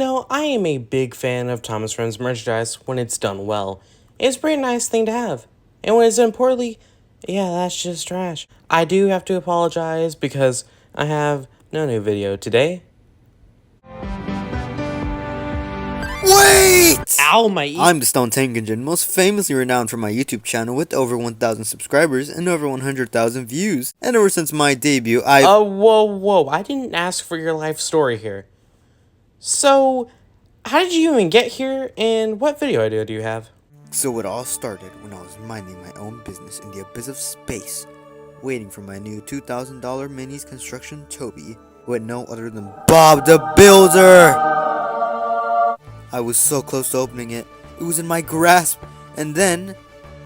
I am a big fan of Thomas Friend's merchandise when it's done well. It's a pretty nice thing to have. And when it's done poorly, yeah, that's just trash. I do have to apologize because I have no new video today. Wait! Ow, my ear! I'm the Stone Tank Engine, most famously renowned for my YouTube channel with over 1,000 subscribers and over 100,000 views. And ever since my debut, whoa, I didn't ask for your life story here. So, how did you even get here, and what video idea do you have? So it all started when I was minding my own business in the abyss of space, waiting for my new $2,000 Minis construction Toby, with no other than Bob the Builder! I was so close to opening it, it was in my grasp, and then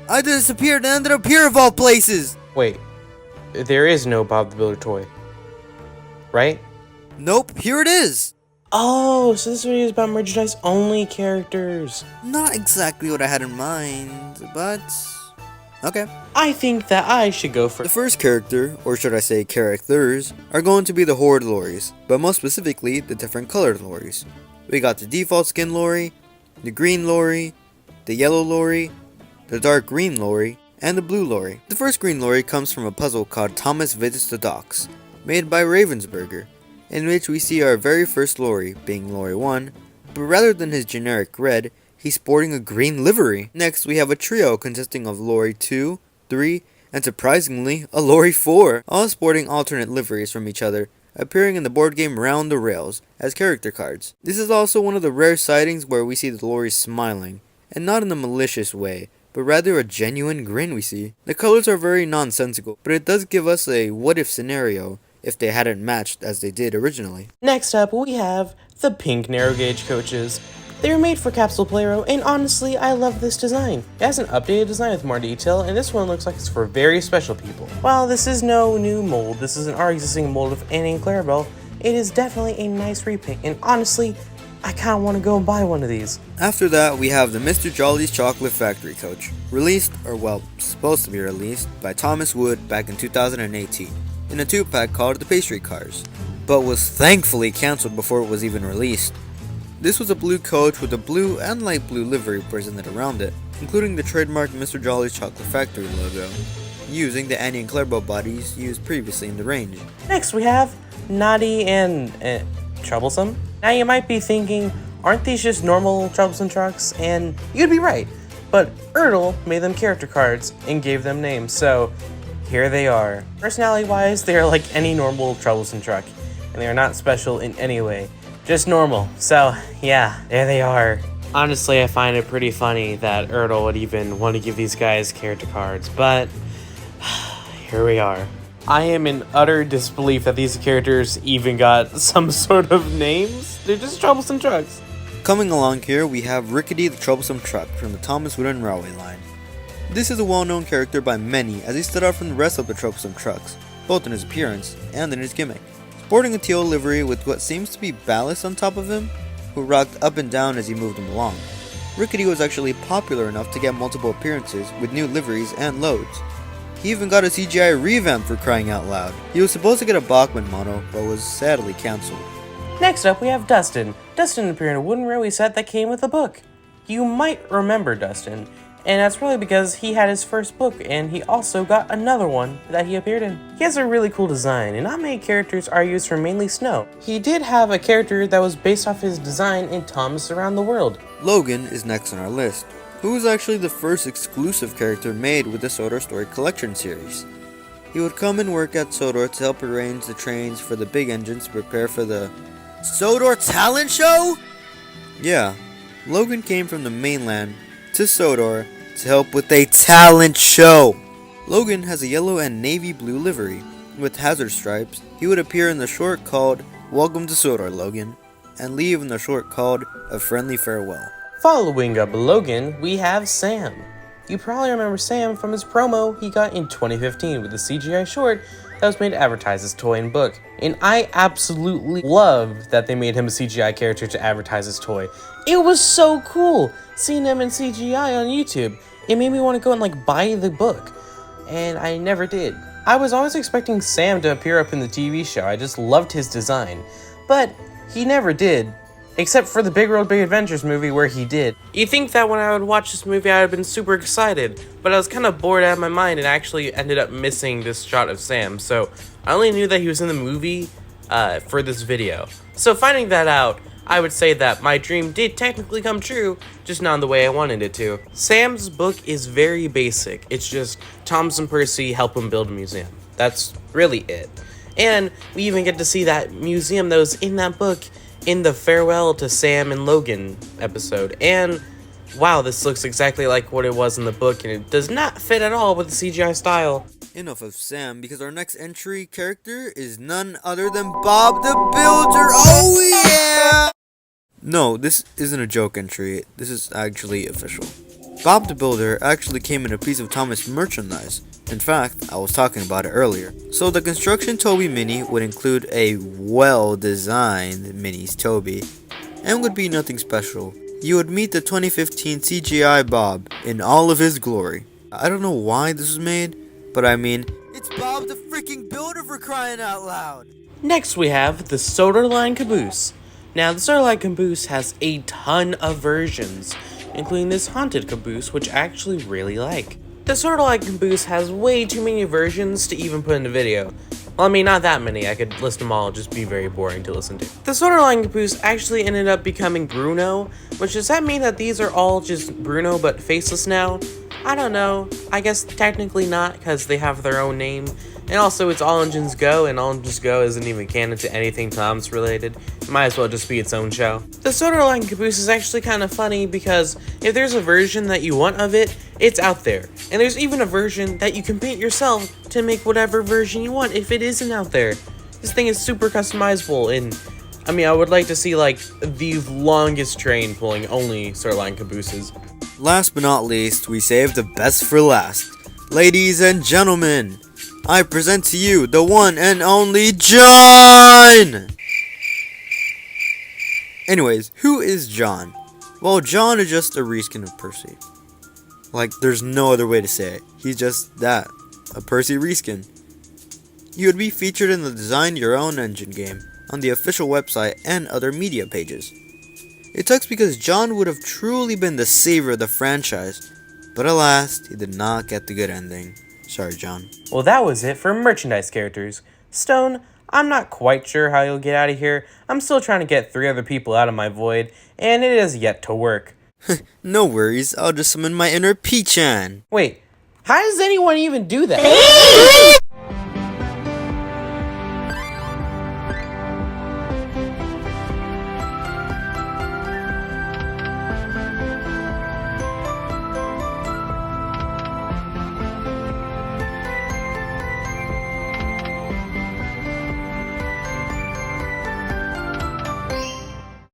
I disappeared and ended up here of all places! Wait, there is no Bob the Builder toy, right? Nope, here it is! Oh, so this video is about merchandise only characters. Not exactly what I had in mind, but okay. I think that I should go The first. first character, or should I say characters, are going to be the Horde Lorries, but most specifically the different colored Lorries. We got the default skin Lorry, the green Lorry, the yellow Lorry, the dark green Lorry, and the blue Lorry. The first green Lorry comes from a puzzle called Thomas Visits the Docks, made by Ravensburger, in which we see our very first Lorry, being Lorry 1, but rather than his generic red, he's sporting a green livery. Next, we have a trio consisting of Lorry 2, 3, and surprisingly, a Lorry 4, all sporting alternate liveries from each other, appearing in the board game Round the Rails as character cards. This is also one of the rare sightings where we see the Lorries smiling, and not in a malicious way, but rather a genuine grin we see. The colors are very nonsensical, but it does give us a what-if scenario, if they hadn't matched as they did originally. Next up, we have the pink narrow gauge coaches. They were made for Capsule Playro, and honestly, I love this design. It has an updated design with more detail, and this one looks like it's for very special people. While this is no new mold, this is our existing mold of Annie and Clarabelle, it is definitely a nice repaint, and honestly, I kinda wanna go and buy one of these. After that, we have the Mr. Jolly's Chocolate Factory coach, released, or well, supposed to be released, by Thomas Wood back in 2018, in a 2-pack called the Pastry Cars, but was thankfully cancelled before it was even released. This was a blue coach with a blue and light blue livery presented around it, including the trademark Mr. Jolly's Chocolate Factory logo, using the Annie and Clarabelle bodies used previously in the range. Next, we have Naughty and Troublesome. Now you might be thinking, aren't these just normal Troublesome trucks? And you'd be right, but Ertl made them character cards and gave them names, so here they are. Personality-wise, they are like any normal Troublesome truck, and they are not special in any way. Just normal. So, yeah, there they are. Honestly, I find it pretty funny that Ertl would even want to give these guys character cards, but here we are. I am in utter disbelief that these characters even got some sort of names. They're just Troublesome trucks. Coming along here, we have Rickety the Troublesome Truck from the Thomas Wooden Railway line. This is a well-known character by many as he stood out from the rest of the Troublesome trucks, both in his appearance and in his gimmick. Sporting a teal livery with what seems to be ballast on top of him, who rocked up and down as he moved him along. Rickety was actually popular enough to get multiple appearances with new liveries and loads. He even got a CGI revamp for crying out loud. He was supposed to get a Bachmann mono, but was sadly cancelled. Next up, we have Dustin. Dustin appeared in a wooden railway set that came with a book. You might remember Dustin, and that's really because he had his first book, and he also got another one that he appeared in. He has a really cool design, and not many characters are used for mainly snow. He did have a character that was based off his design in Thomas Around the World. Logan is next on our list, who was actually the first exclusive character made with the Sodor Story Collection series. He would come and work at Sodor to help arrange the trains for the big engines to prepare for the Sodor Talent Show? Yeah, Logan came from the mainland to Sodor to help with a talent show. Logan has a yellow and navy blue livery with hazard stripes. He would appear in the short called Welcome to Sodor, Logan, and leave in the short called A Friendly Farewell. Following up Logan, we have Sam. You probably remember Sam from his promo he got in 2015 with the CGI short that was made to advertise his toy and book. And I absolutely love that they made him a CGI character to advertise his toy. It was so cool seeing him in CGI on YouTube. It made me want to go and buy the book, and I never did. I was always expecting Sam to appear up in the TV show. I just loved his design, but he never did. Except for the Big World Big Adventures movie where he did. You'd think that when I would watch this movie I would have been super excited, but I was kind of bored out of my mind and actually ended up missing this shot of Sam, so I only knew that he was in the movie for this video. So finding that out, I would say that my dream did technically come true, just not in the way I wanted it to. Sam's book is very basic. It's just Thomas and Percy help him build a museum. That's really it. And we even get to see that museum that was in that book in the Farewell to Sam and Logan episode. And wow, this looks exactly like what it was in the book, and it does not fit at all with the CGI style. Enough of Sam, because our next entry character is none other than Bob the Builder. Oh yeah! No, this isn't a joke entry. This is actually official. Bob the Builder actually came in a piece of Thomas merchandise. In fact, I was talking about it earlier. So the Construction Toby Mini would include a well-designed Minis Toby, and would be nothing special. You would meet the 2015 CGI Bob in all of his glory. I don't know why this was made, but I mean, it's Bob the freaking Builder, for crying out loud! Next we have the Soderline Caboose. Now the Soderline Caboose has a ton of versions, including this haunted caboose, which I actually really like. The Soderline Caboose has way too many versions to even put in a video. Well, I mean, not that many. I could list them all, it'd just be very boring to listen to. The Soderline Caboose actually ended up becoming Bruno, which does that mean that these are all just Bruno but faceless now? I don't know. I guess technically not, because they have their own name. And also, it's All Engines Go, and All Engines Go isn't even canon to anything Tom's related. It might as well just be its own show. The Soderline Caboose is actually kind of funny because if there's a version that you want of it, it's out there. And there's even a version that you can paint yourself to make whatever version you want if it isn't out there. This thing is super customizable, and I mean, I would like to see like the longest train pulling only Soderline Cabooses. Last but not least, we saved the best for last. Ladies and gentlemen, I present to you the one and only John! Anyways, who is John? Well, John is just a reskin of Percy. Like, there's no other way to say it. He's just that, a Percy reskin. He would be featured in the Design Your Own Engine game, on the official website and other media pages. It sucks because John would have truly been the savior of the franchise, but alas, he did not get the good ending. Sorry, John. Well, that was it for merchandise characters. Stone, I'm not quite sure how you'll get out of here. I'm still trying to get 3 other people out of my void, and it has yet to work. No worries, I'll just summon my inner P-chan. Wait, how does anyone even do that?